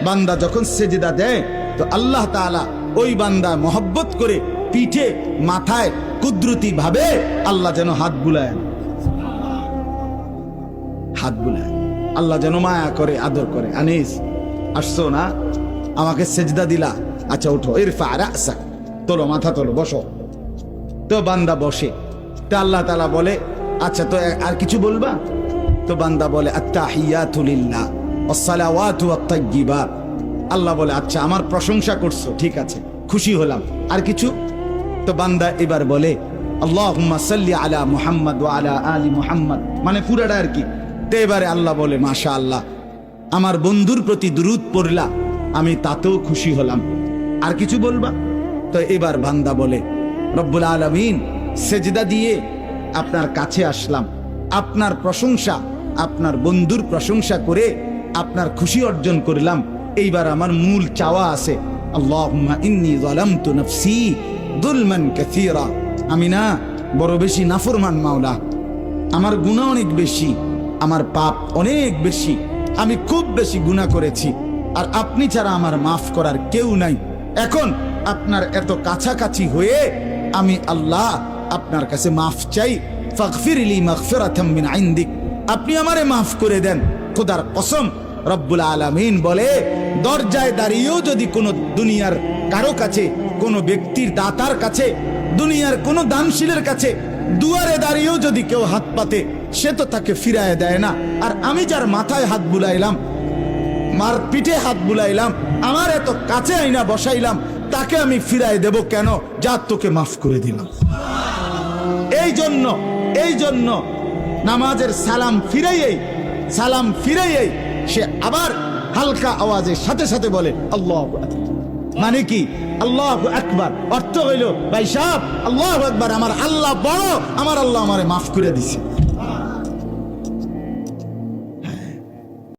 বান্দা যখন সেজদা দেয় তো আল্লাহ তাআলা ওই বান্দা মহব্বত করে পিঠে মাথায় কুদরতি ভাবে আল্লাহ যেন হাত বুলায়, হাত বুলায়, আল্লাহ যেন মায়া করে আদর করে। আনিস আসছো না, আমাকে সেজদা দিলা, আচ্ছা উঠো, ইরফা রাসাক, তোলো মাথা তোলো, বসো। তো বান্দা বসে, তো আল্লাহ তাআলা বলে আচ্ছা তো আর কিছু বলবা? তো বান্দা বলে আত্তাহিয়াতু লিল্লাহ ওয়াসসালাওয়াতু ওয়াত-তাইয়্যিবাত। আল্লাহ বলে আচ্ছা আমার প্রশংসা করছো, ঠিক আছে, খুশি হলাম, আর কিছু? তো বান্দা এবার বলে আল্লাহুম্মা সাল্লি আলা মুহাম্মদ ওয়া আলা আলি মুহাম্মদ, মানে পুরাটা আর কি। তো এবারে আল্লাহ বলে মাশাআল্লাহ, আমার বন্ধুর প্রতি দুরূদ পড়লা, আমি তাতেও খুশি হলাম, আর কিছু বলবা? তো এবার বান্দা বলে রব্বুল আলামিন, সেজদা দিয়ে আপনার কাছে আসলাম, আপনার প্রশংসা, আপনার বন্ধুর প্রশংসা করে আপনার খুশি অর্জন করলাম। এইবার আমার মূল চাওয়া আছে, আল্লাহুম্মা ইন্নী যালামতু নাফসি যুলমান কাসীরা, আমি না বড় বেশি নাফরমান মাওলা, আমার গুনাহ অনেক বেশি, আমার পাপ অনেক বেশি, আমি খুব বেশি গুনাহ করেছি, আর আপনি ছাড়া আমার মাফ করার কেউ নাই। এখন আপনার এত কাছাকাছি হয়ে আমি আল্লাহ আপনার কাছে মাফ চাই, ফাগফিরলি মাগফিরাতাম মিন ইনদিক, আপনি আমারে মাফ করে দেন। খোদার কসম, রব্বুল আলামিন বলে দরজায় দাঁড়িয়েও যদি কোনো দুনিয়ার কারো কাছে, কোনো ব্যক্তির দাতার কাছে, দুনিয়ার কোনো দানশীলের কাছে দুয়ারে দাঁড়িয়েও যদি কেউ হাত পাতে, সে তো তাকে ফিরায় দেয় না। আর আমি যার মাথায় হাত বুলাইলাম, মার পিঠে হাত বুলাইলাম, আমার এত কাছে আইনা বসাইলাম, তাকে আমি ফিরায় দেব কেন? যা তোকে মাফ করে দিলাম। এই জন্য নামাজের সালাম ফিরাইয়েই সে আবার হালকা আওয়াজের সাথে সাথে বলে আল্লাহু আকবার। মানে কি? আল্লাহু আকবার অর্থ হইল ভাই সাহেব, আল্লাহু আকবার, আমার আল্লাহ বড়, আমার আল্লাহ আমারে মাফ করে দিছে।